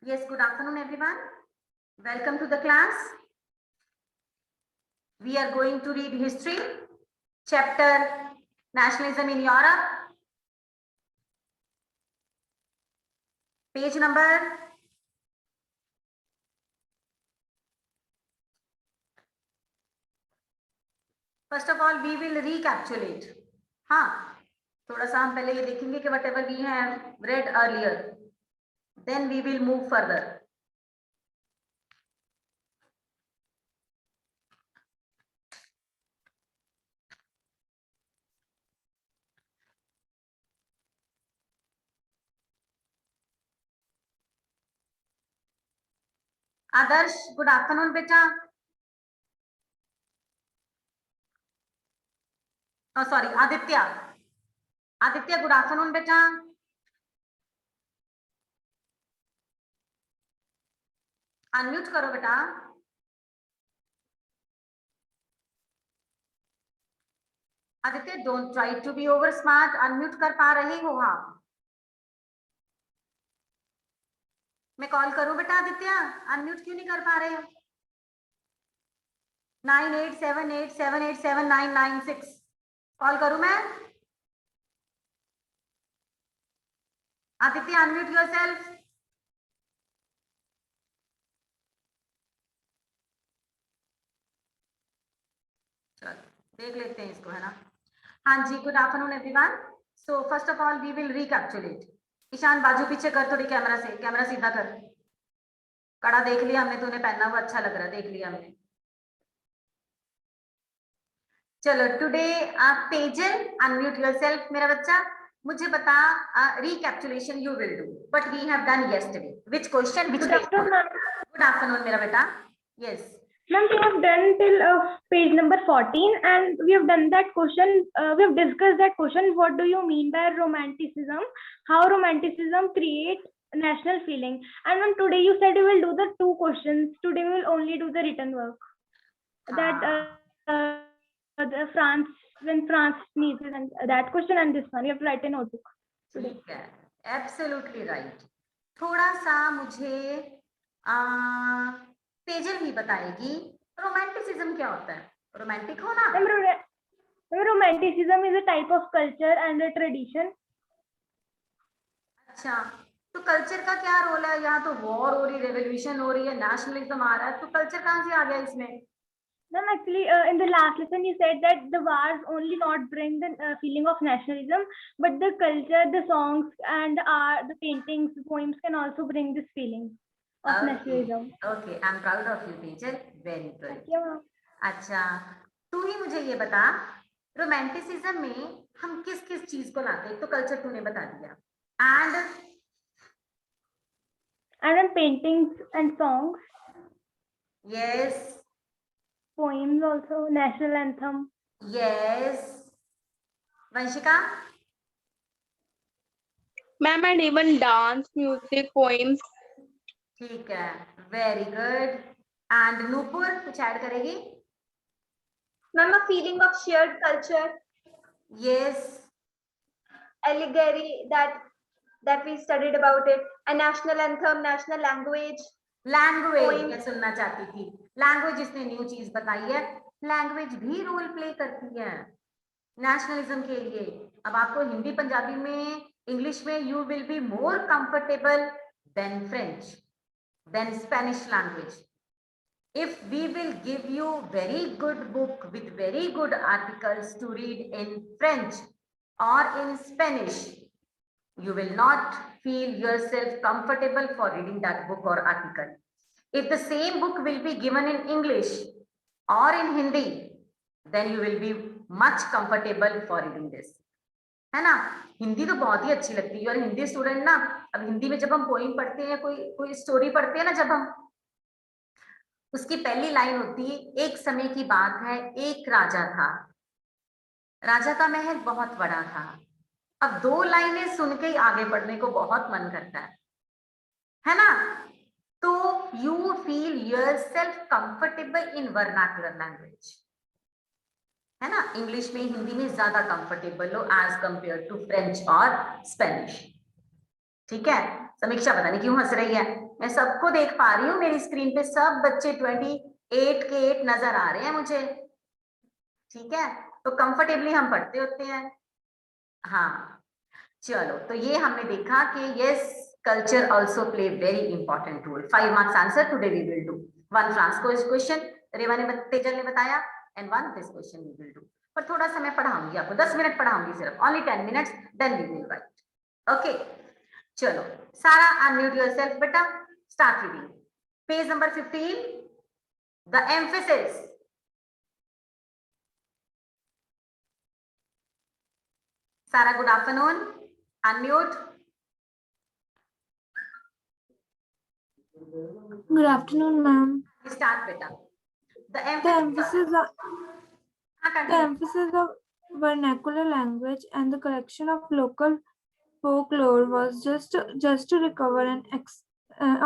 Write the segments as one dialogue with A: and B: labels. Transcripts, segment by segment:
A: Yes, good afternoon, everyone. Welcome to the class. We are going to read history, chapter Nationalism in Europe. Page number. First of all, we will recapitulate. हाँ, थोड़ा सा हम पहले ये देखेंगे कि whatever we have read earlier, then we will move further. Adarsh, good afternoon, बेटा. Oh, sorry, Aditya. Aditya, good afternoon, बेटा. अनम्यूट करो बेटा. Aditya, don't try to be over smart. Unmute कर पा रही हो आप? मैं कॉल करूं बेटा आदित्य? अनम्यूट क्यों नहीं कर पा रहे हो? 9878787996 कॉल करूं मैं? Aditya, unmute yourself. चलो देख लेते हैं इसको, है ना. हाँ जी, good afternoon everyone. So first of all we will recapitulate. Ishaan, बाजू पीछे कर थोड़ी कैमरा से. कैमरा सीधा कर. कड़ा देख लिया हमने, तूने पहना हुआ अच्छा लग रहा है, देख लिया हमने. चलो टुडे पेजल, अनम्यूट योरसेल्फ मेरा बच्चा. मुझे बता, recapitulation you will do but we have done yesterday. Which question, which day? Good afternoon मेरा बेटा. Yes
B: Ma'am, we have done till page number 14 and we have done that question, we have discussed that question, what do you mean by romanticism, how romanticism creates national feeling. And ma'am, today you said you will do the two questions. Today we will only do the written work. That the France, when France needs it, and that question and this one, you have to write a notebook.
A: ठीक है, absolutely right. थोड़ा सा मुझे पेजल ही बताएगी romanticism क्या होता है. Romantic होना.
B: Romanticism is a type of culture and a tradition.
A: अच्छा, तो कल्चर का क्या रोल है? यहाँ तो वॉर हो रही, रेवोल्यूशन हो रही है, नेशनलिज्म आ रहा है, तो कल्चर कहाँ से आ गया इसमें?
B: Ma'am, actually, in the last lesson you said that the wars only not bring the feeling of nationalism, but the culture, the songs, and the art, the paintings, the poems can also bring this feeling of nationalism.
A: Okay, I'm proud of you, teacher. Very good.
B: Thank you, ma'am.
A: अच्छा, तू ही मुझे ये बता, romanticism में हम किस किस चीज को लाते हैं? तो कल्चर तूने बता दिया.
B: And then paintings and songs.
A: Yes.
B: Poems also, national anthem.
A: Yes. Vanshika?
C: Ma'am, and even dance, music, poems.
A: ठीक है, वेरी गुड. एंड नूपुर कुछ ऐड करेगी?
D: Ma'am, a feeling of shared culture.
A: Yes.
D: Allegory that we studied about it. A national anthem, national language.
A: Language मैं सुनना चाहती थी. Language इसने new चीज बताई है. लैंग्वेज भी रोल प्ले करती है नेशनलिज्म के लिए. अब आपको हिंदी पंजाबी में, इंग्लिश में you will be more comfortable than French, then Spanish language. If we will give you very good book with very good articles to read in French or in Spanish, you will not feel yourself comfortable for reading that book or article. If the same book will be given in English or in Hindi, then you will be much comfortable for reading this. है ना. हिंदी तो बहुत ही अच्छी लगती है और Hindi student ना, अब हिंदी में जब हम पोइम पढ़ते हैं, कोई स्टोरी पढ़ते हैं ना, जब हम, उसकी पहली लाइन होती है, एक समय की बात है, एक राजा था, राजा का महल बहुत बड़ा था. अब दो लाइनें सुन के ही आगे बढ़ने को बहुत मन करता है ना. तो you feel yourself comfortable in vernacular language, है ना. इंग्लिश में, हिंदी में ज्यादा कंफर्टेबल हो एज कंपेयर टू फ्रेंच और स्पेनिश. ठीक है, समीक्षा पता नहीं क्यों हंस रही है, मैं सबको देख पा रही हूँ मेरी स्क्रीन पे, सब बच्चे 28 के 8 नजर आ रहे हैं मुझे। ठीक है, तो कंफर्टेबली हम पढ़ते होते हैं। हाँ चलो, तो ये हमने देखा कि yes, culture also play very important role. 5 marks answer today we will do 1 France को क्वेश्चन, रेवा ने तेजल ने बताया, and 1 this question we will do. पर थोड़ा सा मैं पढ़ाऊंगी आपको, 10 मिनट पढ़ाऊंगी सिर्फ, only 10 minutes, then we will write. Okay चलो, सारा अनम्यूट योरसेल्फ बेटा, start reading page number 15, the emphasis. सारा good afternoon, unmute.
E: Good afternoon, ma'am.
A: Start बेटा। द
E: The emphasis of,
A: हाँ
E: the
A: continue.
E: emphasis of vernacular language and the collection of local folklore was just to recover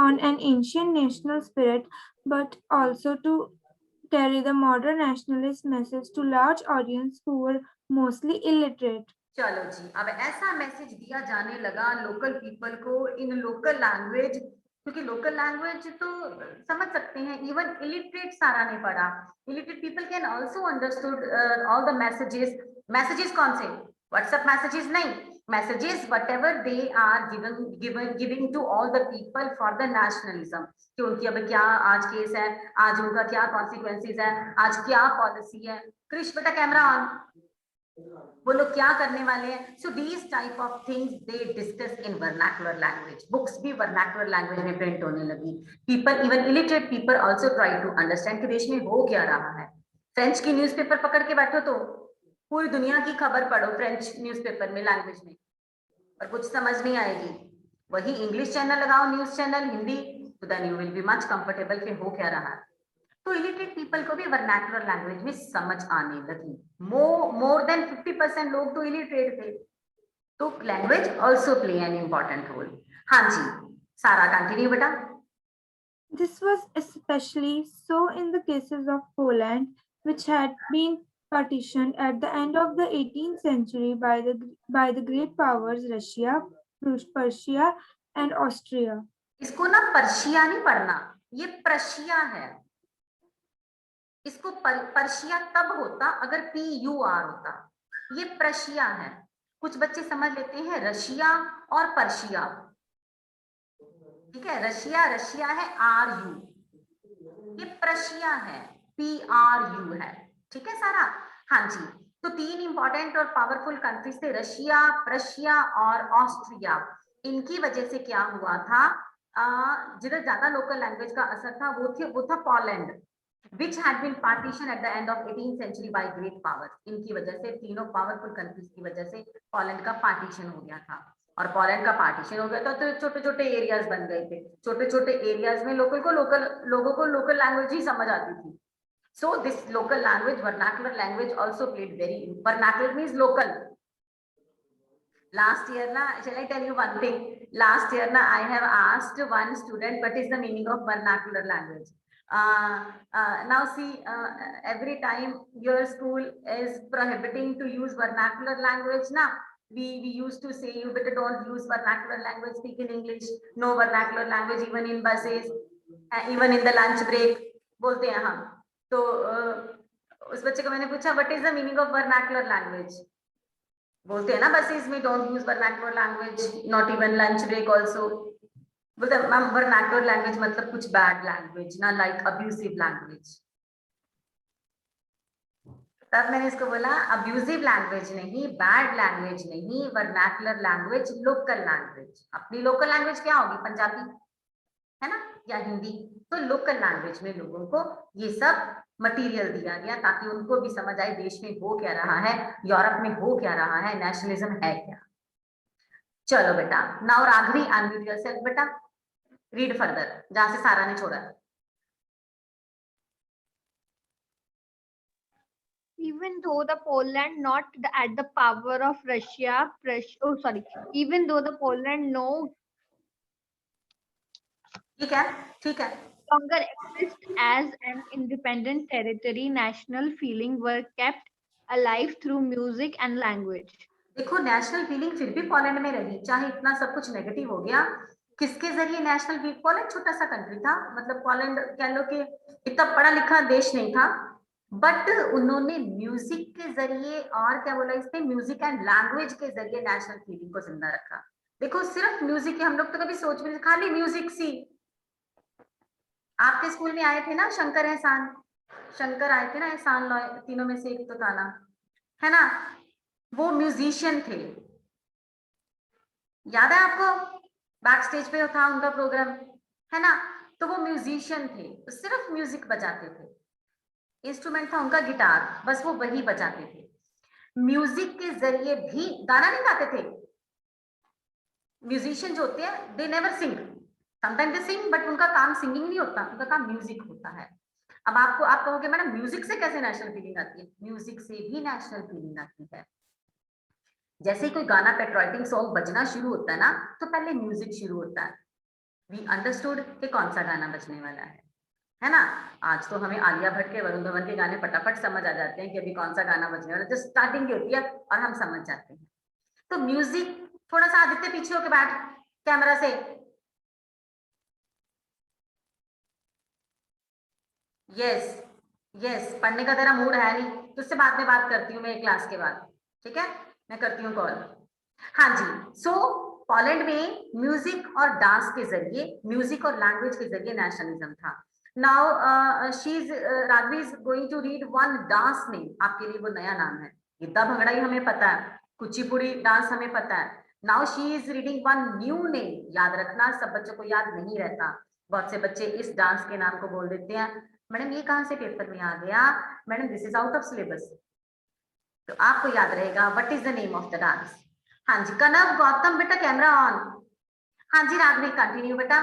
E: on an ancient national spirit, but also to carry the modern nationalist message to large audience who were mostly illiterate.
A: चलो जी, अब ऐसा message दिया जाने लगा local people को in local language, क्योंकि local language तो समझ सकते हैं, इवन इलिटरेट सारा ने पढ़ा, illiterate people can also understood all the messages. Messages कौन से? व्हाट्सएप मैसेजेस नहीं, messages whatever they are giving to all the people for the nationalism, कि उनकी अब क्या आज केस है, आज उनका क्या कॉन्सिक्वेंसेस है, आज क्या पॉलिसी है। कृष बेटा कैमरा ऑन, वो लोग क्या करने वाले हैं। So these type of things they discuss in vernacular language, books भी वर्नाकुलर लैंग्वेज में प्रिंट होने लगी। People, even illiterate people also try to understand कि देश में हो क्या रहा है। फ्रेंच की न्यूज़पेपर पकड़ के बैठो तो पूरी दुनिया की खबर पढ़ो फ्रेंच न्यूज़पेपर में, लैंग्वेज में, और कुछ समझ नहीं आएगी। वही इंग्लिश चैनल लगाओ, न्यूज चैनल हिंदी, तो then you will be much comfortable कि हो क्या रहा है। तो इलिटरेट पीपल को भी वर्नाकुलर लैंग्वेज में समझ आने लगी। मोर देन 50% लोग तो इलिटरेट थे, तो language also play an important role. हाँ जी, सारा कंटिन्यू बेटा।
E: This was especially so in the cases of Poland, which had been partitioned at the end of the 18th century by the great powers Russia, Persia, and Austria.
A: इसको ना Persia नहीं पढ़ना, ये प्रशिया है। इसको पर्शिया तब होता अगर PUR होता, ये प्रशिया है। कुछ बच्चे समझ लेते हैं रशिया और पर्शिया, ठीक है, रशिया रशिया है RU, ये प्रशिया है PRU है, ठीक है सारा। हाँ जी, तो 3 इंपॉर्टेंट और पावरफुल कंट्रीज थे, रशिया, प्रशिया और ऑस्ट्रिया। इनकी वजह से क्या हुआ था, जिधर ज्यादा लोकल लैंग्वेज का असर था वो था Poland, which had been partitioned at the end of 18th century by great powers। इनकी वजह से, तीनों पावरफुल कंट्रीज की वजह से पोलैंड का पार्टीशन हो गया था। और पोलैंड का पार्टीशन हो गया था तो छोटे छोटे एरियाज बन गए थे, छोटे छोटे एरियाज में लोगों को लोकल लैंग्वेज ही समझ आती थी। So this local language, vernacular language also played very, vernacular means local. Last year na, shall I tell you one thing? Last year na, I have asked one student what is the meaning of vernacular language. Now see, every time your school is prohibiting to use vernacular language na, we used to say you better don't use vernacular language, speak in English, no vernacular language even in buses, even in the lunch break बोलते हैं हम। तो उस बच्चे को मैंने पूछा what is the meaning of vernacular language? बोलते हैं ना बसेस में don't use vernacular language, not even lunch break also. बोलते मैम वर्नाकुलर लैंग्वेज मतलब कुछ बैड लैंग्वेज ना, लाइक अब्यूसिव लैंग्वेज। तब मैंने इसको बोला अब्यूसिव लैंग्वेज नहीं, बैड लैंग्वेज नहीं, वर्नाकुलर लैंग्वेज लोकल लैंग्वेज। अपनी लोकल लैंग्वेज क्या होगी, पंजाबी है ना, या हिंदी। तो लोकल लैंग्वेज में लोगों को ये सब मटेरियल दिया गया ताकि उनको भी समझ आए देश में हो क्या रहा है, यूरोप में हो क्या रहा है, नेशनलिज्म है क्या। चलो बेटा, नाउ राघवी अनम्यूट योरसेल्फ बेटा, रीड फर्दर जहां से सारा ने छोड़ा।
C: Even though the Poland not at the power of Russia, even though the Poland no
A: ठीक है, ठीक है।
C: longer exists as an independent territory, national feeling were kept alive through music and language.
A: देखो नेशनल फीलिंग फिर भी Poland में रही, चाहे इतना सब कुछ नेगेटिव हो गया। किसके जरिए नेशनल फील, पोलैंड छोटा सा कंट्री था, मतलब पोलैंड कह लो कि इतना पढ़ा लिखा देश नहीं था, बट उन्होंने म्यूजिक के जरिए, और क्या बोला इसमें, म्यूजिक एंड लैंग्वेज के जरिए नेशनल फीलिंग को जिंदा रखा। देखो सिर्फ म्यूजिक है, हम लोग तो कभी सोच भी नहीं, खाली म्यूजिक सी। आपके स्कूल में आए थे ना शंकर एहसान, शंकर आए थे ना, एहसान तीनों में से एक तो था ना, है ना, वो म्यूजिशियन थे, याद है आपको, बैक स्टेज पे था उनका प्रोग्राम, है ना, तो वो म्यूजिशियन थे, तो सिर्फ म्यूजिक बजाते थे, इंस्ट्रूमेंट था उनका गिटार, बस वो वही बजाते थे। म्यूजिक के जरिए भी गाना नहीं गाते थे, म्यूजिशियन जो होते हैं they never sing, sometime they sing, but उनका काम सिंगिंग नहीं होता, उनका काम म्यूजिक होता है। अब आपको, आप कहोगे मैडम म्यूजिक से कैसे नेशनल फीलिंग आती है, म्यूजिक से भी नेशनल फीलिंग आती है। जैसे ही कोई गाना पेट्रोटिंग सॉन्ग बजना शुरू होता है ना, तो पहले म्यूजिक शुरू होता है, वी अंडरस्टूड कि कौन सा गाना बजने वाला है ना। आज तो हमें आलिया भट्ट के, वरुण धवन के गाने फटाफट समझ आ जाते हैं कि अभी कौन सा गाना बजने वाला है, जस्ट स्टार्टिंग की होती है और हम समझ जाते हैं। तो म्यूजिक, थोड़ा सा आदित्य पीछे होके बैठ कैमरा से, यस यस, पढ़ने का तेरा मूड है नहीं, तुझसे बाद में बात करती हूँ मैं क्लास के बाद, ठीक है, मैं करती हूँ कॉल। हाँ जी, सो पोलैंड में म्यूजिक और डांस के जरिए, म्यूजिक और लैंग्वेज के जरिए नेशनलिज्म था। Now she is, Raghavi is going to read one dance name, आपके लिए वो नया नाम है, गिद्दा भंगड़ा ही हमें पता है, कुचिपुड़ी डांस हमें पता है। Now she is reading one new name, याद रखना सब बच्चों को याद नहीं रहता, बहुत से बच्चे इस डांस के नाम को बोल देते हैं, मैडम ये कहाँ से पेपर में आ गया, madam this is out of syllabus, तो आपको याद रहेगा what is the name of the dance. हाँ जी कनव, गौतम बेटा कैमरा ऑन, हाँ जी राघवी कंटिन्यू बेटा।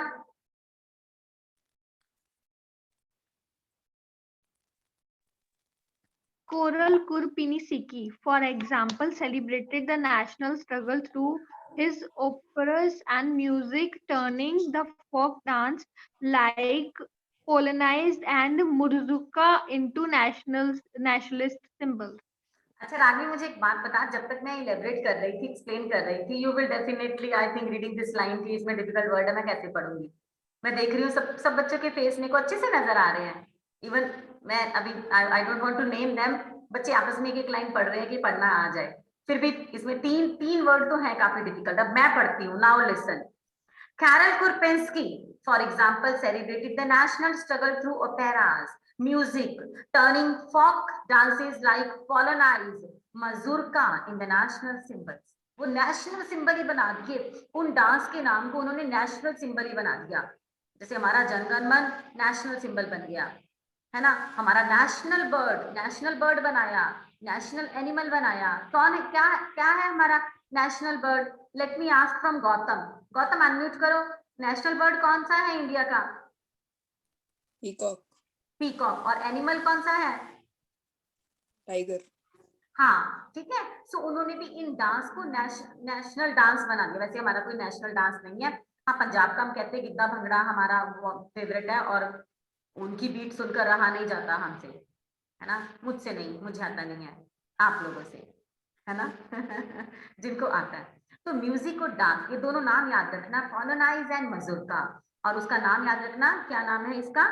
C: Koral Kurpinisiki, for example, celebrated the national struggle through his operas and music, turning the folk dance like Polonized and Murzuka into nationalist symbols.
A: अच्छा राघवी मुझे एक बात बता, जब तक मैं इलेबरेट कर रही थी, एक्सप्लेन कर रही थी, you will definitely I think reading this line की, इसमें डिफिकल्ट वर्ड है, मैं कैसे पढ़ूंगी, मैं देख रही हूँ सब बच्चों के फेस मेरे को अच्छे से नजर आ रहे हैं, इवन मैं अभी I don't want to name them, बच्चे आपस में एक लाइन पढ़ रहे हैं कि पढ़ना आ जाए, फिर भी इसमें तीन वर्ड तो है काफी डिफिकल्ट। अब मैं पढ़ती हूँ, now listen. Karol Kurpinski, for example, celebrated the national struggle through operas, music, turning folk dances like Polonaise, mazurka in the national symbols. वो नेशनल सिंबल ही बना दिए, उन डांस के नाम को उन्होंने नेशनल सिंबल ही बना दिया, जैसे हमारा जनगण मन नेशनल सिंबल बन गया, है ना, हमारा नेशनल बर्ड बनाया, नेशनल एनिमल बनाया, कौन है, क्या है हमारा national bird, let me ask from Gautam, Gautam unmute करो, नेशनल बर्ड कौन सा है इंडिया का,
F: पीकॉक।
A: पीकॉक, और एनिमल कौन सा है,
F: टाइगर।
A: हाँ ठीक है, सो उन्होंने भी इन डांस को नेशनल डांस बना दिया, वैसे हमारा कोई नेशनल डांस नहीं है, हाँ पंजाब का हम कहते हैं गिद्दा भंगड़ा हमारा फेवरेट है, और उनकी बीट सुनकर रहा नहीं जाता हमसे, है ना, मुझसे नहीं, मुझे आता नहीं है, आप लोगों से, है ना जिनको आता है। तो म्यूजिक और डांस, ये दोनों नाम याद रखना, पोलोनाइज एंड मजूरका, और उसका नाम याद रखना, क्या नाम है इसका,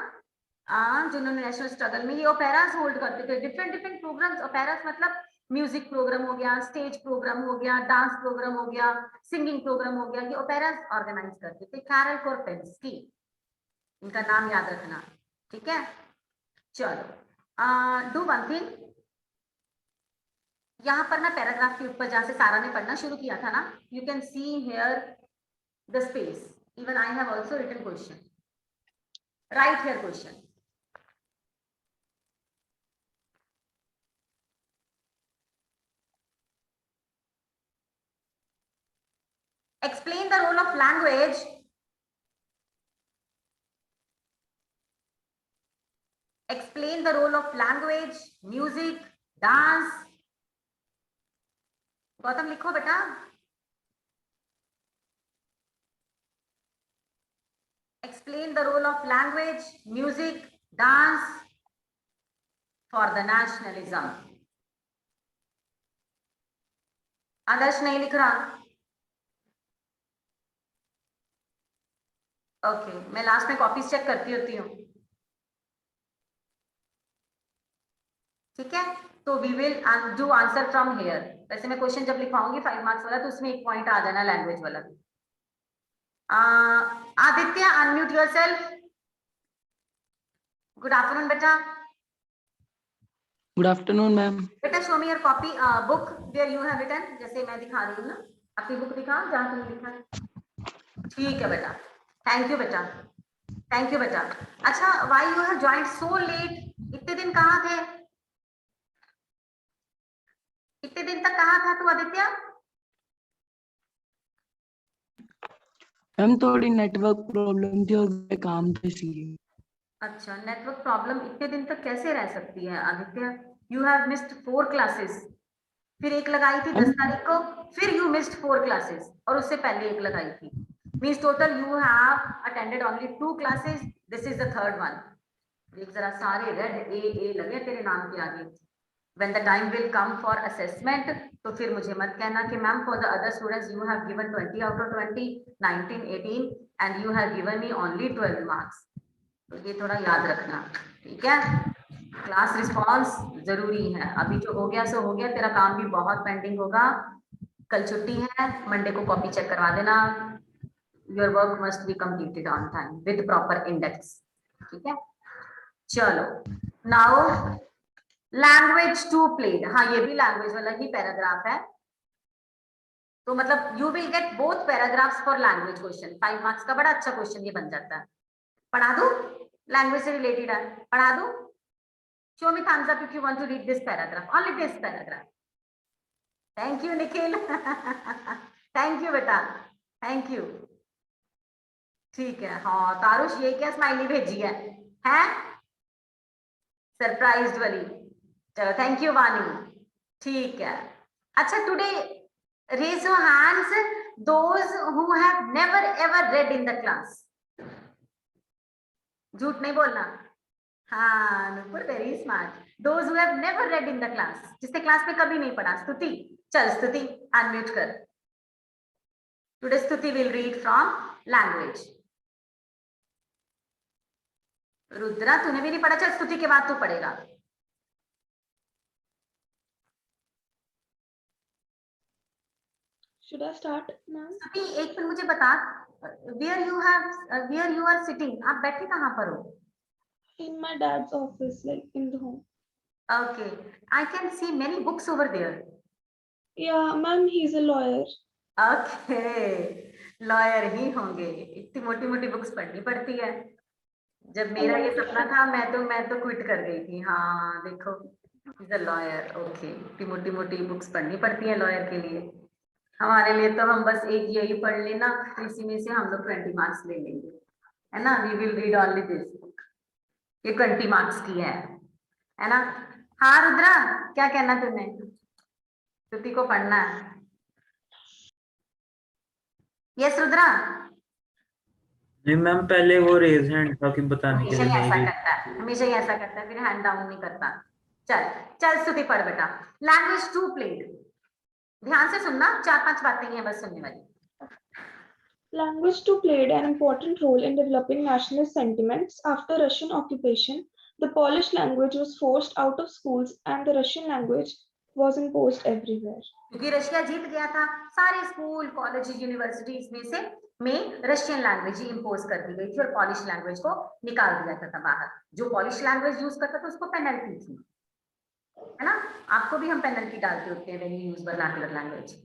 A: जिन्होंने नेशनल स्ट्रगल में ये ओपेरास होल्ड करते थे, डिफरेंट प्रोग्राम्स, ओपेरास मतलब म्यूजिक प्रोग्राम हो गया, स्टेज प्रोग्राम हो गया, डांस प्रोग्राम हो गया, सिंगिंग प्रोग्राम हो गया, ये ओपेरास ऑर्गेनाइज करते थे। कैरल कोरपेंस्की, इनका नाम याद रखना, ठीक है। चलो डू वन थिंग, यहाँ पर ना पैराग्राफ के ऊपर जहां से सारा ने पढ़ना शुरू किया था ना, you can see here the space, even I have also written question, right here question, explain the role of language music, dance, Gautam लिखो बेटा, explain the role of language, music, dance for the nationalism. आदर्श नहीं लिख रहा। Okay, मैं last में copies check करती होती हूँ। ठीक है, तो we will do answer from here. वैसे मैं क्वेश्चन जब लिखवाऊंगी 5 मार्क्स वाला तो उसमें एक पॉइंट आ जाना लैंग्वेज वाला। Aditya, unmute yourself. Good afternoon बेटा।
G: Good afternoon ma'am.
A: बेटा show me your copy book where you have written, जैसे मैं दिखा रही हूँ ना, अपनी बुक दिखा जहाँ तुमने लिखा है। ठीक है बेटा, थैंक यू बेटा, थैंक यू बेटा। अच्छा, why you have joined so let? इतने दिन कहाँ थे? इतने दिन तक कहाँ था तू आदित्य?
G: मैम थोड़ी नेटवर्क प्रॉब्लम थी और काम था इसलिए।
A: अच्छा, नेटवर्क प्रॉब्लम इतने दिन तक कैसे रह सकती है Aditya? You have missed 4 classes, फिर एक लगाई थी 10 तारीख को, फिर यू मिस्ड 4 क्लासेस और उससे पहले एक लगाई थी। Means total you have attended only 2 classes, this is the third one. देख जरा, सारे रेड ए लगे तेरे नाम के आगे। When the time will come for assessment, तो फिर मुझे मत कहना कि ma'am for the other students you have given 20 out of 20, 19, 18 and you have given me only 12 marks. तो ये थोड़ा याद रखना, ठीक है? क्लास रिस्पॉन्स जरूरी है। अभी जो हो गया सो हो गया, तेरा काम भी बहुत पेंडिंग होगा। कल छुट्टी है, मंडे को कॉपी चेक करवा देना। Your work must be completed on time with proper index, ठीक है? चलो, नाउ लैंग्वेज टू प्लेड। हाँ, ये भी लैंग्वेज वाला ही पैराग्राफ है, तो मतलब you will get both paragraphs for language question. 5 marks का बड़ा अच्छा क्वेश्चन ये बन जाता है। पढ़ा दूं? लैंग्वेज से रिलेटेड है, पढ़ा दूं? Show me thumbs up if you want to read this paragraph, only this paragraph. Thank you Nikhil. Thank you बेटा, थैंक यू। ठीक है, हाँ तारुष, ये क्या स्माइली भेजी है? सरप्राइज्ड वाली। चलो, थैंक यू वानी। ठीक है, अच्छा, today raise your hands those who have never ever read in the class. झूठ नहीं बोलना। हाँ Nupur, very smart. Those who have never read in the class, जिसने क्लास में कभी नहीं पढ़ा। स्तुति, चल स्तुति अनम्यूट कर। टुडे स्तुति will read from language. Rudra, तूने भी नहीं पढ़ा, चल स्तुति के बाद तू पढ़ेगा।
E: Should I start, ma'am?
A: स्तुति, एक मिनट मुझे बता, where you are sitting, आप बैठे कहाँ पर हो?
E: In my dad's office, like in the home.
A: Okay, I can see many books over there.
E: Yeah, ma'am, he's a lawyer.
A: Okay, lawyer ही होंगे। इतनी मोटी मोटी बुक्स पढ़नी पड़ती है। जब मेरा ये सपना था, मैं तो क्विट कर गई थी। हाँ देखो, इज अ लॉयर। ओके, इतनी मोटी मोटी बुक्स पढ़नी पड़ती है लॉयर के लिए। हमारे लिए तो हम बस एक यही पढ़ लेना, इसी में से हम लोग 20 मार्क्स ले लेंगे, है ना? We will read only this book, ये 20 मार्क्स की है ना? हाँ रुद्रा, क्या कहना तूने? स्तुति को पढ़ना है। यस रुद्रा।
H: नहीं मैम, पहले वो रेज हैंड था कि बताने के
A: हमेशा
H: लिए
A: ही ऐसा
H: नहीं।
A: करता है, हमेशा ही ऐसा करता है, फिर हैंड डाउन नहीं करता। चल चल स्तुति पढ़ बेटा। लैंग्वेज टू प्लेड, ध्यान से सुनना, 4-5 बातें ही हैं बस सुनने वाली।
E: Language too played an important role in developing nationalist sentiments. After Russian occupation, the Polish language was forced out of schools and the Russian language was imposed everywhere.
A: क्योंकि Russia जीत गया था, सारे स्कूल, कॉलेज, यूनिवर्सिटीज में से Russian language ही impose कर दी गई थी और पॉलिश लैंग्वेज को निकाल दिया था बाहर। जो पॉलिश लैंग्वेज यूज करता था उसको पेनल्टी थी, है ना? आपको भी हम पेनल्टी डालते होते हैं when you use vernacular language.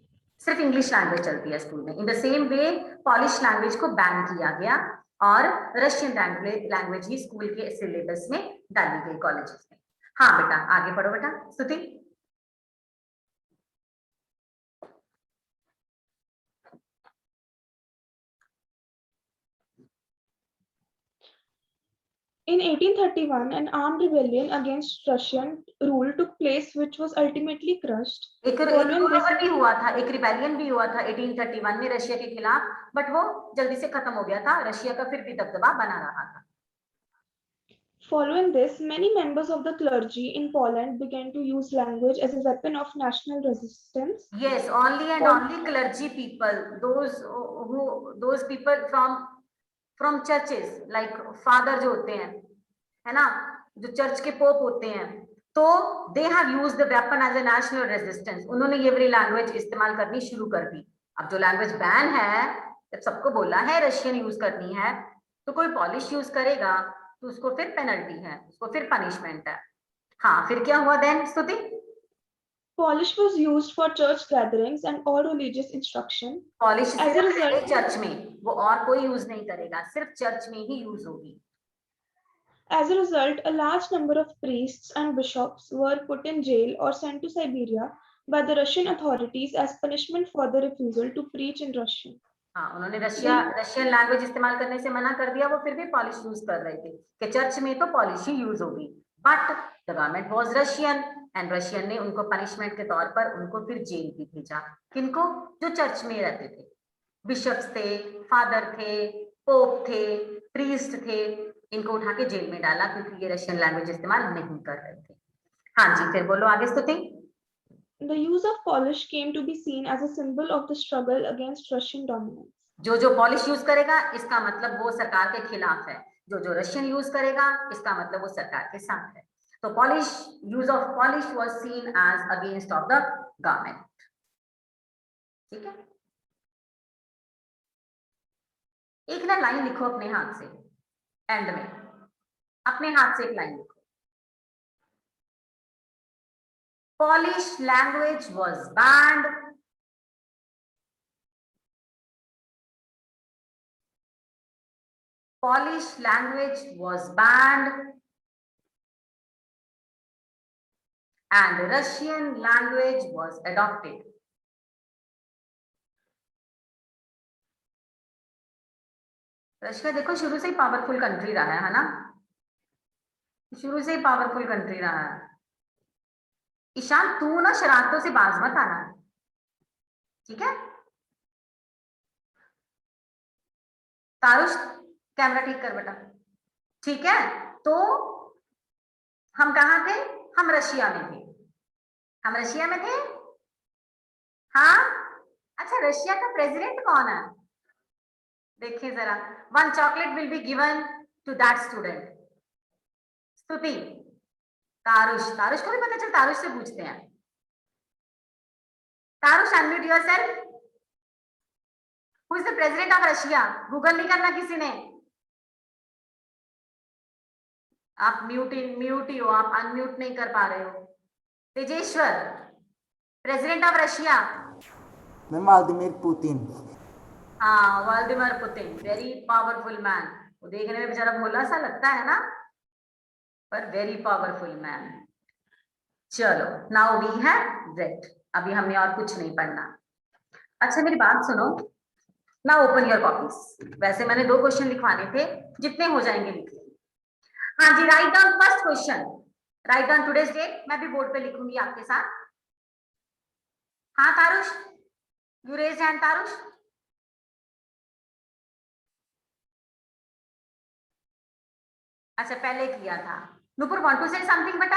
A: सिर्फ इंग्लिश लैंग्वेज चलती है स्कूल में। In the same way polish language को बैन किया गया और रशियन लैंग्वेज ही स्कूल के सिलेबस में डाली गई कॉलेजेस में। हाँ बेटा, आगे पढ़ो बेटा स्तुति।
E: In 1831, an armed rebellion against Russian rule took place, which was ultimately crushed.
A: एक रोल भी हुआ था, एक रिबेलियन भी हुआ था 1831 में रशिया के खिलाफ, बट वो जल्दी से खत्म हो गया था। रशिया का फिर भी दबदबा बना रहा था।
E: Following this, many members of the clergy in Poland began to use language as a weapon of national resistance.
A: Yes, only and only clergy people, those people from churches, like father जो होते हैं, है ना, जो church के pope होते हैं, तो they have used the weapon as a national resistance. उन्होंने ये वाली लैंग्वेज इस्तेमाल करनी शुरू कर दी. अब जो लैंग्वेज बैन है, जब सबको बोला है रशियन यूज करनी है, तो कोई पॉलिश यूज करेगा तो उसको फिर पेनल्टी है, उसको फिर पनिशमेंट है. हाँ, फिर क्या हुआ देन स्तुति?
E: Polish was used for church gatherings and all religious instruction.
A: Polish
E: As a result,
A: church में, वो और कोई यूज नहीं करेगा, सिर्फ चर्च में ही यूज होगी.
E: As a result, a large number of priests and bishops were put in jail or sent to Siberia by the Russian authorities as punishment for the refusal to preach in Russian.
A: हाँ, उन्होंने Russian language इस्तेमाल करने से मना कर दिया, वो फिर भी पॉलिश यूज कर रहे थे कि चर्च में तो पॉलिश ही यूज होगी. But the government was Russian and Russian ने उनको पनिशमेंट के तौर पर उनको फिर जेल भी भेजा. किनको? जो चर्च में रहते थे, बिशप्स थे, फादर थे, पोप थे, प्रीस्ट थे, इनको उठा के जेल में डाला क्योंकि ये रशियन लैंग्वेज इस्तेमाल नहीं कर रहे थे. हाँ जी, फिर बोलो आगे स्तुति.
E: The use of Polish came to be seen as a symbol of the struggle against Russian dominance.
A: जो पॉलिश यूज करेगा इसका मतलब वो सरकार के खिलाफ है, जो रशियन यूज करेगा इसका मतलब वो सरकार के साथ है. तो Polish, use of Polish was seen as against of the government. ठीक है, एक ना लाइन लिखो अपने हाथ से, एंड में अपने हाथ से एक लाइन लिखो. Polish language was banned Polish language was banned and Russian language was adopted. Russia देखो शुरू से ही पावरफुल कंट्री रहा है ना, शुरू से ही पावरफुल कंट्री रहा है. ईशान, तू ना शरारतों से बाज मत आना, ठीक है? तारुष, कैमरा ठीक कर बेटा. ठीक है, तो हम कहाँ थे? हम रशिया में थे. हम रशिया में थे. हाँ, अच्छा, रशिया का प्रेसिडेंट कौन है? देखिए जरा. One chocolate will be given to that student. Stuti, Tarush को भी पता चल, तारुष से पूछते हैं. Tarush, unmute yourself. Who is the president of Russia? Google नहीं करना किसी ने. आप म्यूट ही हो, आप अनम्यूट नहीं कर पा रहे हो. Tejeshwar, president of Russia?
I: Vladimir Putin.
A: हाँ, Vladimir Putin, very powerful man. वो देखने में बेचारा भोला सा लगता है ना, पर वेरी पावरफुल मैन. चलो, नाउ वी हैव रेड. अभी हमने और कुछ नहीं पढ़ना. अच्छा, मेरी बात सुनो. Now open your copies. वैसे मैंने 2 क्वेश्चन लिखवाने थे, जितने हो जाएंगे लिख लीजिए. हाँ जी, write down first question. Write down today's date. मैं भी बोर्ड पे लिखूंगी आपके साथ. हाँ Tarush, you raise hand. Tarush, अच्छा पहले किया था. Nupur, want to say something, beta?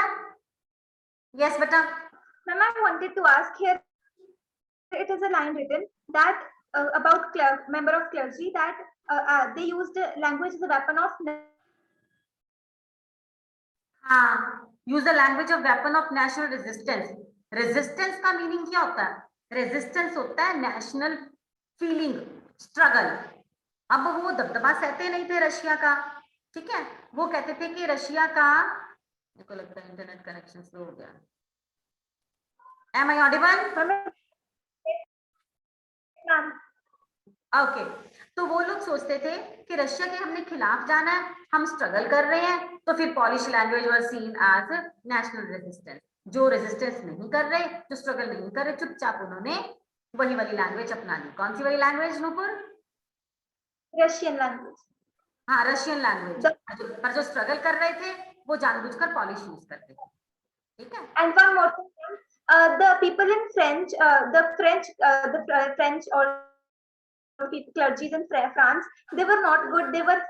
A: Yes, beta.
D: Ma'am, I wanted to ask here, it is a line written that about member of clergy that they used language as a weapon of.
A: हाँ, use the language of weapon of national resistance. Resistance का meaning क्या होता है? Resistance होता है national feeling, struggle. अब वो दबदबा सहते नहीं थे रशिया का, ठीक है? वो कहते थे कि रशिया का, मेरे को लगता है इंटरनेट कनेक्शन स्लो हो गया. Am I audible? ओके, तो वो लोग सोचते थे कि रशिया के हमने खिलाफ जाना है, हम स्ट्रगल कर रहे हैं, तो फिर Polish language was seen as national resistance. जो रेजिस्टेंस नहीं कर रहे, जो स्ट्रगल नहीं कर रहे, चुपचाप उन्होंने वही वाली लैंग्वेज अपना ली. कौन सी वाली लैंग्वेज नूपुर?
D: Russian language.
A: हाँ, रशियन लैंग्वेज. पर जो स्ट्रगल कर रहे थे वो जानबूझकर पॉलिश यूज करते थे. ठीक है.
D: And one more thing, the people in French, the French or clergies in France, they were not good. They were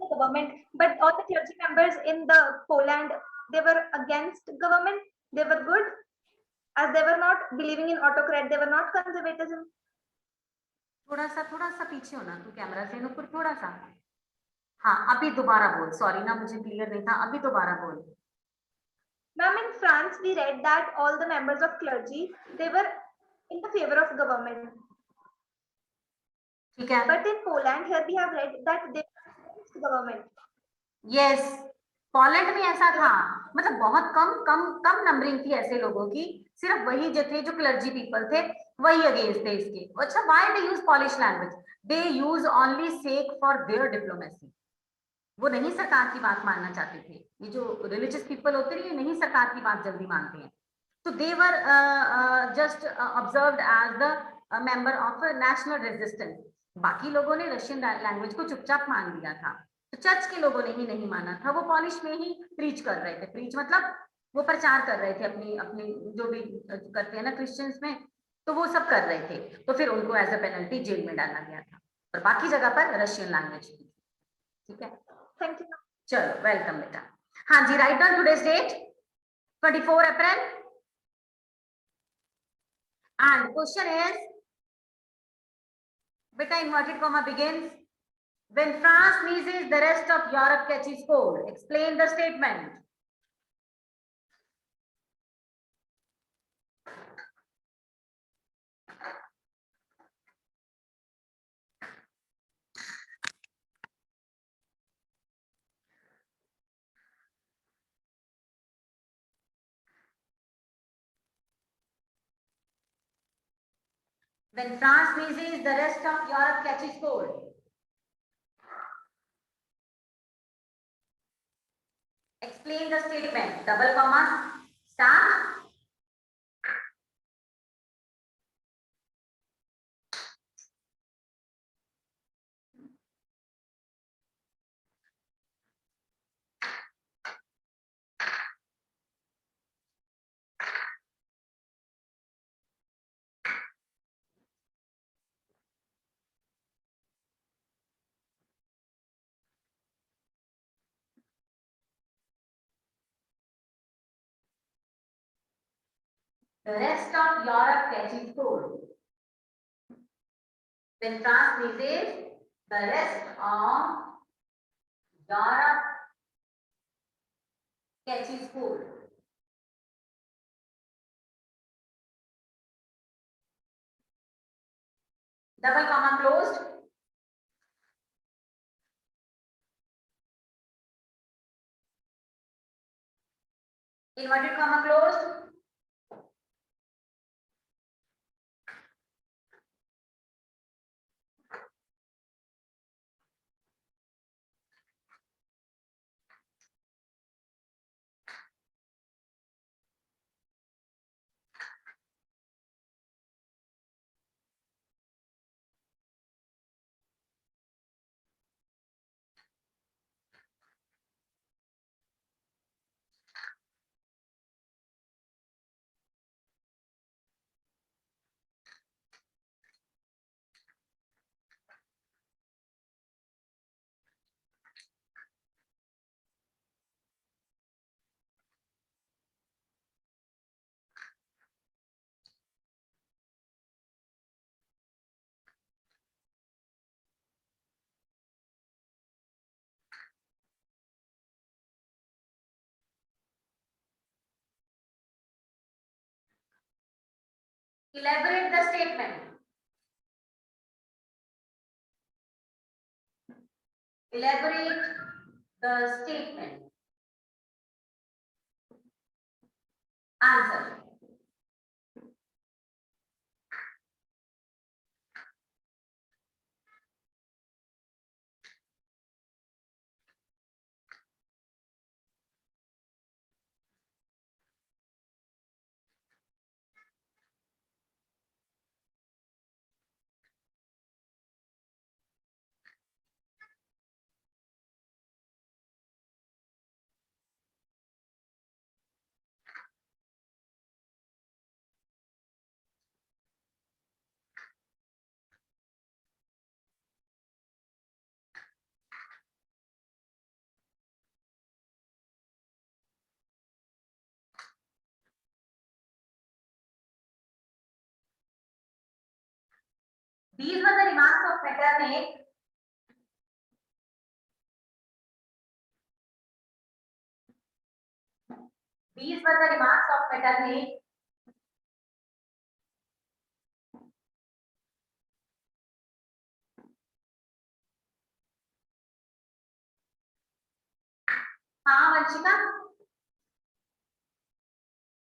D: the government, but all the clergy members in the Poland, they were against government. They were good, as they were not believing in autocrat. They were not conservatism.
A: थोड़ा सा पीछे हो ना तू camera से, नुपुर थोड़ा सा। हाँ, अभी दोबारा बोल, सॉरी ना, मुझे क्लियर नहीं था, अभी दोबारा बोल।
D: Ma'am, in France, we read that all the members of clergy, they were in the favor of government.
A: ठीक है,
D: But in Poland, here we have read that they were against government.
A: Yes, Poland में ऐसा था, मतलब बहुत कम numbering थी ऐसे लोगों की, सिर्फ वही जो थे, जो क्लर्जी पीपल थे, वही अगेंस्ट थे इसके। अच्छा, why they use Polish language? They use only sake for their diplomacy. वो नहीं सरकार की बात मानना चाहते थे। ये जो रिलीजियस पीपल होते हैं, ये नहीं सरकार की बात जल्दी मानते हैं। तो they were just observed as the member of national resistance. बाकी लोगों ने रशियन लैंग्वेज को चुपचाप मान लिया था, तो चर्च के लोगों ने ही नहीं माना था। वो पॉलिश में ही प्रीच कर रहे थे, प्रीच मतलब वो प्रचार कर रहे थे अपनी अपनी जो भी करते हैं ना क्रिश्चियंस में, तो वो सब कर रहे थे। तो फिर उनको एज अ पेनल्टी जेल में डाला गया था, और बाकी जगह पर रशियन लैंग्वेज थी। ठीक है,
D: Thank you.
A: चलो, वेलकम बेटा। हाँ जी, write down today's date 24 April, and question is, बेटा inverted comma begins when France sneezes the rest of Europe catches cold. Explain the statement. When France sneezes, the rest of Europe catches cold. Explain the statement. Double comma, start. The rest of Europe catches cold. When France sneezes, the rest of Europe catches cold. Double comma closed. Inverted comma closed. Elaborate the statement. Elaborate the statement. Answer. remarks of Metternich. These were the remarks of Metternich. हाँ वंशिका,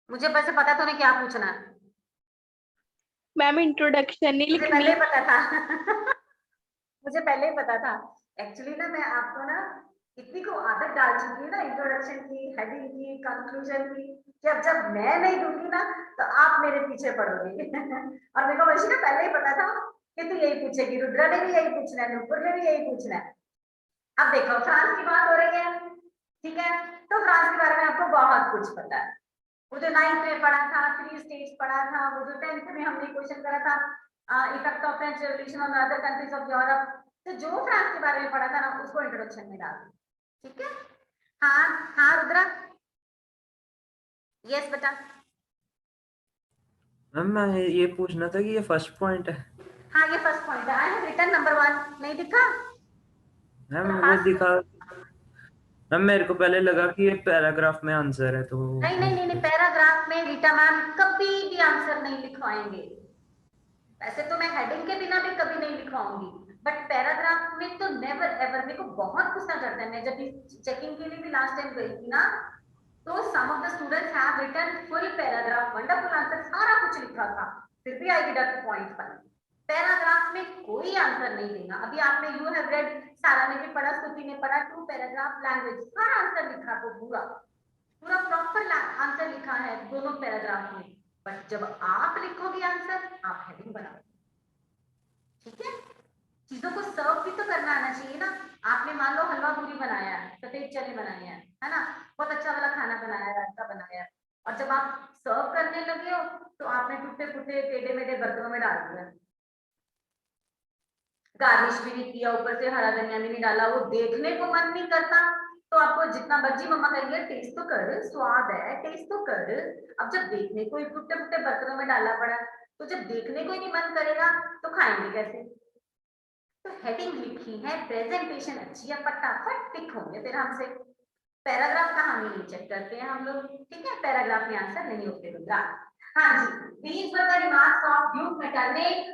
A: मुझे बस पता तो नहीं क्या पूछना है।
B: Ma'am introduction नहीं
A: मुझे पहले
B: लिखनी।
A: ही पता था मुझे पहले ही पता था। एक्चुअली ना मैं आपको ना इतनी को आदत डाल चुकी हूँ ना इंट्रोडक्शन की, हेडिंग की, कंक्लूजन की, कि अब जब मैं नहीं दूंगी ना तो आप मेरे पीछे पड़ोगे और मेरे को वंशिका पहले ही पता था कि तू यही पूछेगी, रुद्रा ने भी यही पूछना है, नुपुर ने भी यही पूछना है। अब देखो फ्रांस की बात हो रही है, ठीक है, तो फ्रांस के बारे में आपको बहुत कुछ पता है। वो जो 9th में पढ़ा था, 3 स्टेट्स पढ़ा था, वो जो 10th में हमने क्वेश्चन करा था, effect of French revolution on other countries of Europe, तो जो फ्रांस के बारे में पढ़ा था ना उसको इंट्रोडक्शन में डाल दो, ठीक है। हाँ हाँ रुद्रा, यस बेटा।
H: मैम मैं ये पूछना था कि ये फर्स्ट पॉइंट है।
A: हाँ ये फर्स्ट पॉइंट है। आई हैव रिटन नंबर 1, नहीं दिखा
H: मैम वो दिखा, मैम मेरे को पहले लगा कि ये पैराग्राफ में आंसर है तो
A: नहीं नहीं नहीं, नहीं पैराग्राफ में रीटा मैम कभी भी आंसर नहीं लिखवाएंगे। वैसे तो मैं हेडिंग के बिना भी कभी नहीं लिखवाऊंगी, बट पैराग्राफ में तो नेवर एवर। मेरे को बहुत गुस्सा चढ़ता है। मैं जब चेकिंग के लिए भी लास्ट टाइम गई थी ना, तो some of the students have written full paragraph, wonderful answer, सारा कुछ लिखा था, फिर भी आई डिडक्ट पॉइंट पर। पैराग्राफ में कोई आंसर नहीं देगा। अभी आपने यू हैव रेड, सारा ने भी पढ़ा, स्तुति ने पढ़ा, 2 पैराग्राफ लैंग्वेज, सारा आंसर लिखा, वो पूरा पूरा प्रॉपर आंसर लिखा है दोनों पैराग्राफ में। बट जब आप लिखोगे आंसर, आप हेडिंग बनाओ, ठीक है। चीजों को सर्व भी तो करना आना चाहिए ना। आपने मान लो हलवा पूरी बनाया है, सफेद चने बनाए हैं, है ना, बहुत अच्छा वाला खाना बनाया है, रायता बनाया है, और जब आप सर्व करने लगे हो तो आपने टूटे फूटे टेढ़े मेढ़े बर्तनों में डाल दिया, गार्निश भी नहीं किया, ऊपर से हरा धनिया भी नहीं डाला, वो देखने को मन नहीं करता। तो आपको जितना मर्जी मम्मा कहेंगे टेस्ट तो कर, स्वाद है, टेस्ट तो कर। अब जब देखने को ही टूटे फूटे बर्तनों में डाला पड़ा, तो जब देखने को ही नहीं मन करेगा तो खाएंगे कैसे। तो हेडिंग लिखी है, प्रेजेंटेशन अच्छी है, फटाफट टिक होंगे फिर हमसे। पैराग्राफ का हम नहीं चेक करते हैं हम लोग, ठीक है, पैराग्राफ में आंसर नहीं होते होगा। हाँ जी, these were the remarks of Duke Metternich.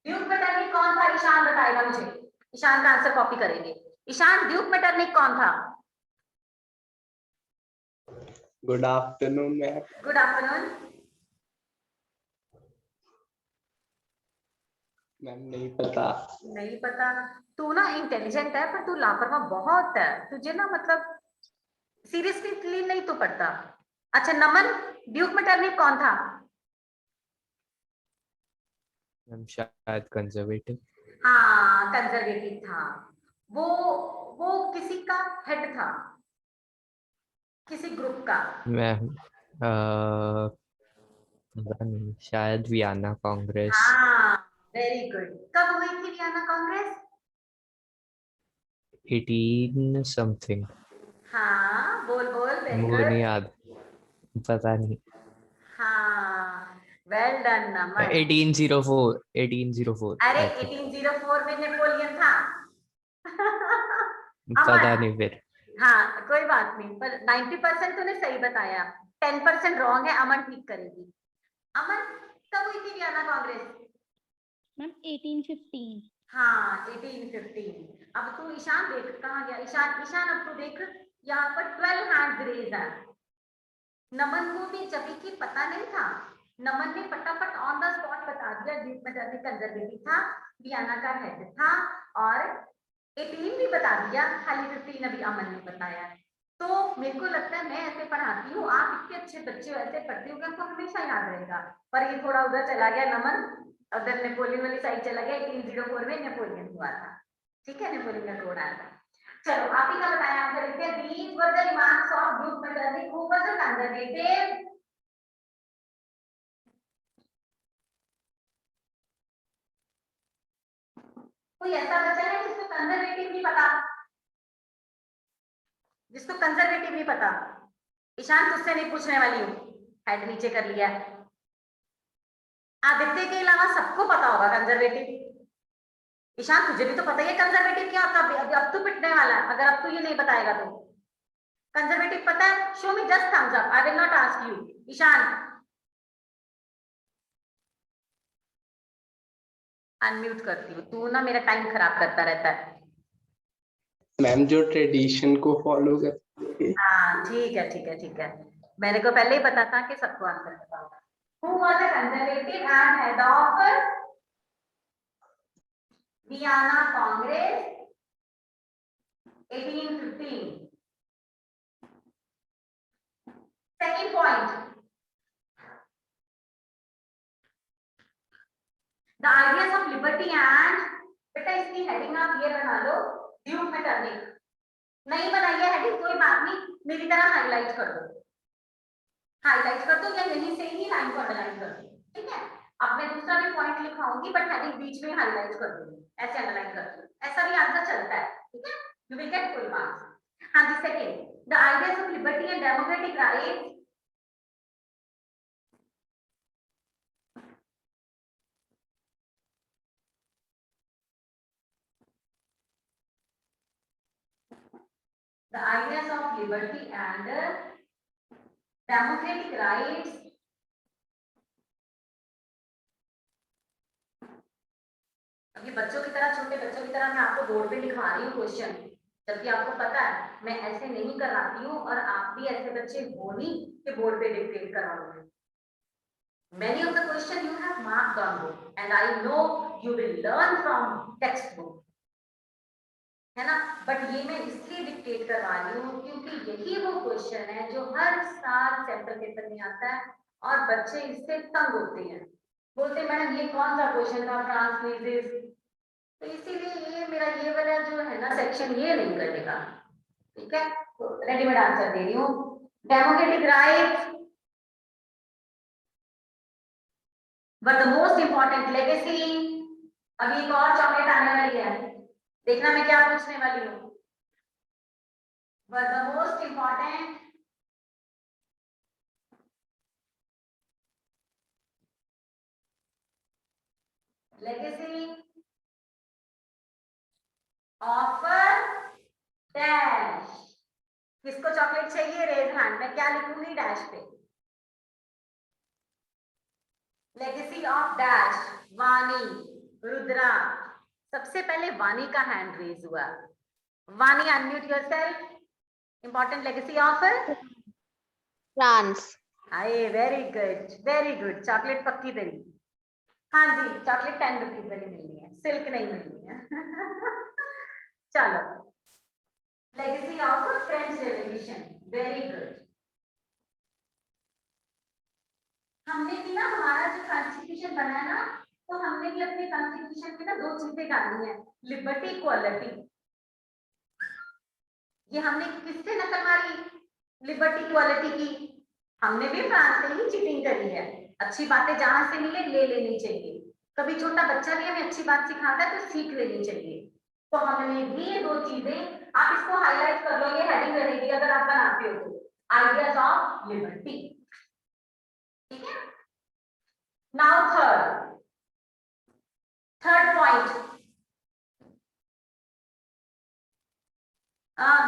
A: Duke Metternich कौन था? ईशान बताएगा मुझे। ईशान का आंसर कॉपी करेंगे। ईशान, ड्यूक मेटरनिख कौन था?
J: Good afternoon ma'am.
A: Good afternoon.
J: Ma'am नहीं पता।
A: नहीं पता? तू ना इंटेलिजेंट है पर तू लापरवाह बहुत है। तुझे ना मतलब सीरियसली नहीं तो पढ़ता। अच्छा नमन, ड्यूक मेटरनिख कौन था?
J: मैम शायद कंजर्वेटिव।
A: हाँ कंजर्वेटिव था। वो किसी का हेड था, किसी ग्रुप का।
J: मैम पता नहीं, शायद वियना कांग्रेस।
A: हाँ वेरी गुड। कब हुई थी वियना कांग्रेस?
J: 18 समथिंग।
A: हाँ बोल बोल, वेरी
J: वो नहीं
A: गुड।
J: याद, पता नहीं।
A: हाँ वेल डन नमन।
J: 1804 1804।
A: अरे
J: I think।
A: 1804 में नेपोलियन था
J: पता
A: अमन,
J: नहीं फिर।
A: हाँ कोई बात नहीं, पर 90% तूने सही बताया, 10% रॉन्ग है। अमन ठीक करेगी। अमन, कब हुई थी वियना कांग्रेस?
B: मैम 1815।
A: हाँ 1815। अब तू ईशान देख कहाँ गया। ईशान, ईशान अब तू देख, यहाँ पर 12 हैंड रेज है। नमन को भी जब की पता नहीं था, नमन ने फटाफट ऑन द स्पॉट बता दिया। ड्यूक मेटरनिख कंजर्वेटिव था, वियना का हेड था, और 18 भी बता दिया, खाली 15 अभी अमन ने बताया। तो मेरे को लगता है मैं ऐसे पढ़ाती हूँ, आप इतने अच्छे बच्चे हो, ऐसे पढ़ते हो कि आपको हमेशा याद रहेगा। पर ये थोड़ा उधर चला गया नमन, उधर नेपोलियन वाली साइड चला गया। 1804 में नेपोलियन हुआ था, ठीक है, नेपोलियन का कोड आया था। चलो आप ही का बताया आंसर लिखते हैं। These were the remarks of Duke Metternich, who was a conservative। कोई ऐसा बच्चा है जिसको कंजर्वेटिव नहीं पता? जिसको कंजर्वेटिव नहीं पता? ईशान तुझसे नहीं पूछने वाली हूँ, हेड नीचे कर लिया। आदित्य के अलावा सबको पता होगा कंजर्वेटिव। ईशान तुझे भी तो पता ही है कंजर्वेटिव क्या होता है। अब तो पिटने वाला है अगर अब तो ये नहीं बताएगा तो। कंजर्वेटिव पता है? Show me just thumbs up, I will not ask you. Ishaan unmute करती हूँ, तू ना मेरा टाइम खराब करता रहता है।
K: मैम जो ट्रेडिशन को फॉलो करती है।
A: हाँ ठीक है ठीक है ठीक है, मेरे को पहले ही पता था कि सबको आंसर पता होगा। Who was a conservative and head of Vienna Congress 1815? Second point, the ideas of liberty and, बेटा इसकी हेडिंग आप ये बना लो, ड्यूक मेटरनिक। नहीं बनाई है हेडिंग कोई बात नहीं, मेरी तरह हाईलाइट कर दो, हाईलाइट कर दो या यहीं से ही लाइन को अंडरलाइन कर दो, ठीक है। अब मैं दूसरा भी पॉइंट लिखाऊंगी बट हेडिंग बीच में हाईलाइट कर दूंगी, ऐसे अंडरलाइन कर दो, ऐसा भी आंसर चलता है, ठीक है। You will get full marks. हाँ जी, second, the ideas of liberty and democratic rights, the ideas of liberty and democratic rights अभी बच्चों की तरह, छोटे बच्चों की तरह मैं आपको बोर्ड पे लिखा रही हूँ क्वेश्चन, जबकि आपको पता है मैं ऐसे नहीं कराती हूँ और आप भी ऐसे बच्चे हो नहीं कि बोर्ड पे डिक्टेट कराओगे। Many of the question you have marked on book and I know you will learn from textbook, है ना। बट ये मैं इसलिए डिक्टेट करवा रही हूँ क्योंकि यही वो क्वेश्चन है जो हर साल सेंट्रल पेपर में आता है और बच्चे इससे तंग होते हैं, बोलते मैडम ये कौन सा क्वेश्चन था ट्रांसलेटिव। तो इसीलिए ये मेरा ये वाला जो है ना सेक्शन ये नहीं करेगा, ठीक है। तो रेडीमेड आंसर दे रही हूँ, democratic rights but the most important legacy. अभी एक और चॉकलेट आने वाली है, देखना मैं क्या पूछने वाली हूँ। But the most important legacy of dash. किसको चॉकलेट चाहिए? Raise hand. मैं क्या लिखूंगी डैश पे? लेगेसी ऑफ डैश, वानी, रुद्रा। सबसे पहले वानी का हैंड रेज हुआ। Vani unmute yourself. Important legacy of
C: France.
A: आए, very good very good, chocolate पक्की तेरी। हाँ जी, चॉकलेट 10 रुपीज वाली मिलनी है, सिल्क नहीं मिलनी है। चलो, legacy of French revolution, very good. हमने भी ना, हमारा जो कॉन्स्टिट्यूशन बना है ना, तो हमने भी अपने कॉन्स्टिट्यूशन में ना 2 चीजें डाली हैं, लिबर्टी, इक्वालिटी। ये हमने किससे नकल मारी? लिबर्टी इक्वालिटी की। हमने भी फ्रांस से ही चीटिंग करी है। अच्छी बातें जहां से मिले ले लेनी चाहिए। कभी छोटा बच्चा भी हमें अच्छी बात सिखाता है तो सीख लेनी चाहिए। तो हमने भी ये 2 चीजें, आप इसको हाईलाइट कर लो, ये हेडिंग रहेगी अगर आप बनाते हो तो, आइडियाज ऑफ लिबर्टी, ठीक है। Now third point,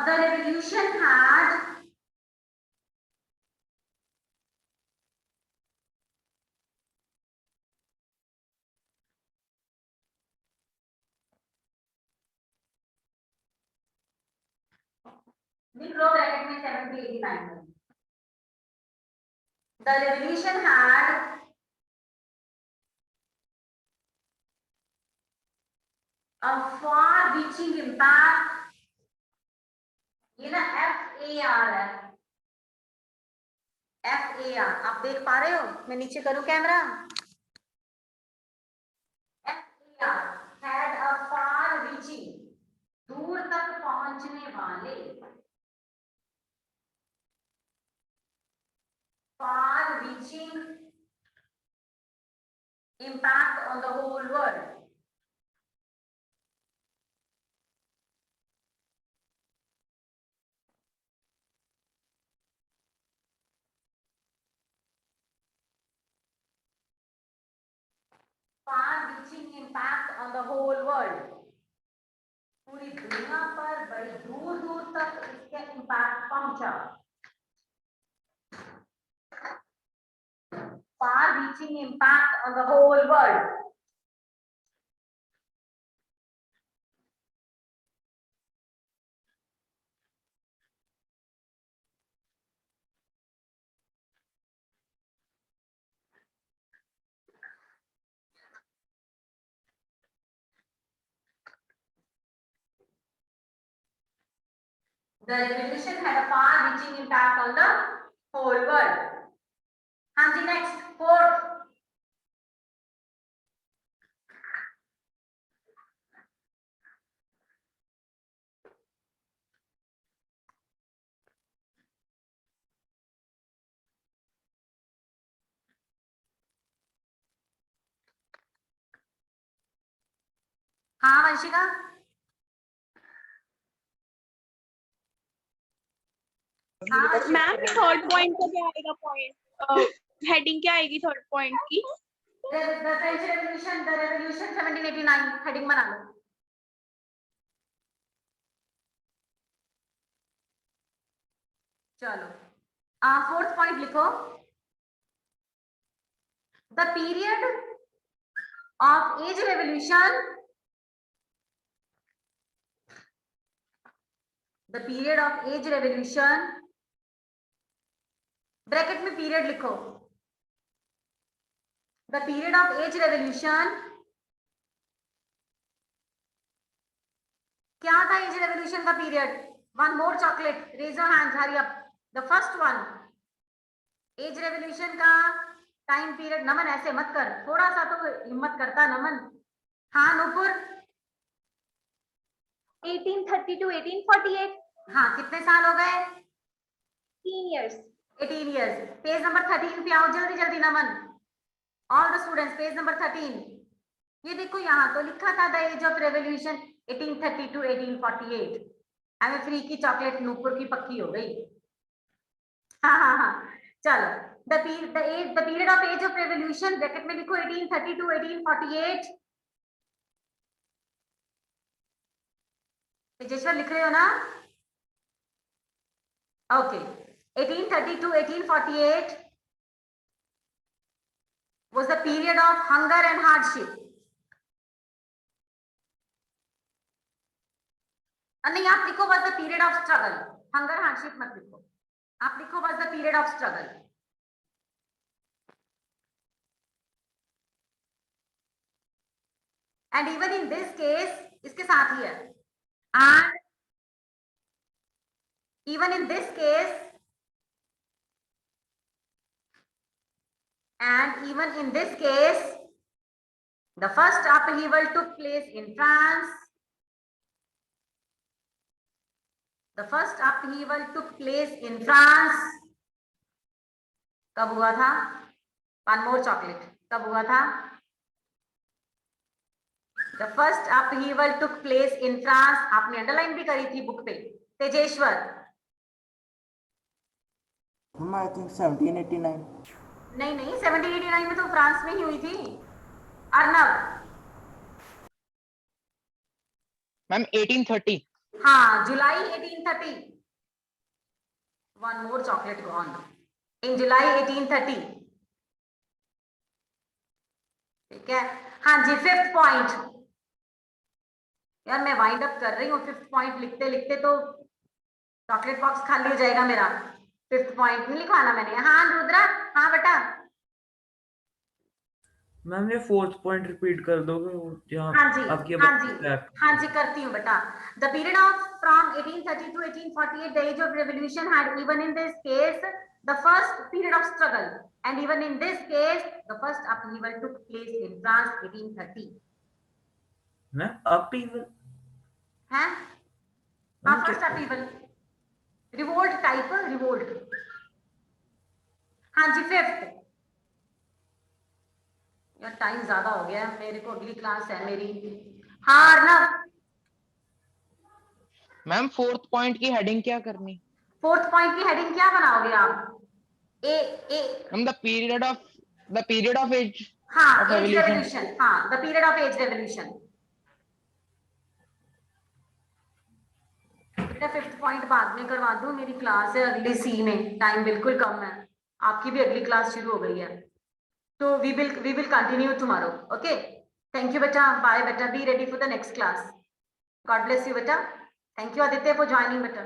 A: the revolution had लिख लो ब्रैकेट में 1789 में। The revolution had a far-reaching impact, ये ना FAR है, FAR आप देख पा रहे हो? मैं नीचे करूं camera? FAR had a far-reaching, दूर तक पहुंचने वाले, far-reaching impact on the whole world. On the whole world, पूरी दुनिया पर बड़ी दूर दूर तक इसका इम्पैक्ट पहुंचा। far reaching impact on the whole world. The revolution had a far-reaching impact on the whole world. हाँ जी, next, fourth. हाँ वंशिका,
L: मैम थर्ड पॉइंट का क्या आएगा? पॉइंट हेडिंग क्या आएगी थर्ड पॉइंट की?
A: the French Revolution, the Revolution 1789 heading बना लो। चलो, फोर्थ पॉइंट लिखो। The period of age revolution, the period of age revolution, bracket में पीरियड लिखो। The period of age revolution, क्या था एज रेवोल्यूशन का पीरियड? One more chocolate, raise your hands, hurry up. The first one, age revolution का time period. Naman ऐसे मत कर, थोड़ा सा तो हिम्मत करता नमन। हाँ नूपुर,
D: 1830 to 1848,
A: हाँ कितने साल हो गए?
D: 18 years.
A: 18 years। पेज नंबर 13 पे आओ, जल्दी जल्दी Naman. All the students, page number 13। ये देखो यहाँ तो लिखा था the age of revolution 1830 to 1848। हमें फ्री की चॉकलेट नूपुर की पक्की हो गई। हाँ हाँ हाँ, चलो। The period of age of revolution, bracket में लिखो 1830 to 1848। तेजेश्वर लिख रहे हो ना? Okay, 1830 to 1848 was the period of hunger and hardship. नहीं, आप लिखो was the period of struggle, hunger hardship मत लिखो, आप लिखो was the period of struggle. And even in this case, इसके साथ ही है, and even in this case, and even in this case, the first upheaval took place in France. The first upheaval took place in France. कब हुआ था? One more chocolate. कब हुआ था? The first upheaval took place in France. आपने underline भी करी थी बुक पे। Tejeshwar,
I: I think 1789.
A: नहीं नहीं, 1789 में तो फ्रांस में ही हुई थी। अर्नव,
M: मैम 1830।
A: हाँ, जुलाई 1830। One more chocolate gone. In July 1830. ठीक है, हाँ जी, फिफ्थ पॉइंट। यार मैं वाइंड अप कर रही हूँ, फिफ्थ पॉइंट लिखते लिखते तो चॉकलेट बॉक्स खाली हो जाएगा मेरा। फिफ्थ पॉइंट नहीं लिखवाना मैंने। हाँ रुद्रा, हाँ बेटा।
H: मैम ये फोर्थ पॉइंट रिपीट कर दोगे?
A: हाँ जी,
H: आपकी
A: हाँ जी, हाँ जी करती हूँ बेटा। The period of from 1830 to 1848, the age of revolution had even in this case the first period of struggle, and even in this case the first upheaval took place in France 1830।
H: Ma'am upheaval
A: हैं? हाँ, first upheaval, revolt type, revolt. हाँ जी, fifth. यार time ज्यादा हो गया, मेरे को अगली क्लास है मेरी। हाँ अर्नव,
M: मैम फोर्थ पॉइंट की हेडिंग क्या करनी?
A: फोर्थ पॉइंट की हेडिंग क्या बनाओगे आप? Ah
M: ma'am the period of age
A: हाँ, एज रेवोल्यूशन। हाँ, the period of age revolution. बेटा 5th पॉइंट बाद में करवा दूं, मेरी क्लास है अगली सी में, टाइम बिल्कुल कम है, आपकी भी अगली क्लास शुरू हो गई है, तो we will continue tomorrow. Okay, thank you बेटा, बाय बेटा, be ready for the next class. God bless you बेटा, thank you Aditya for joining बेटा।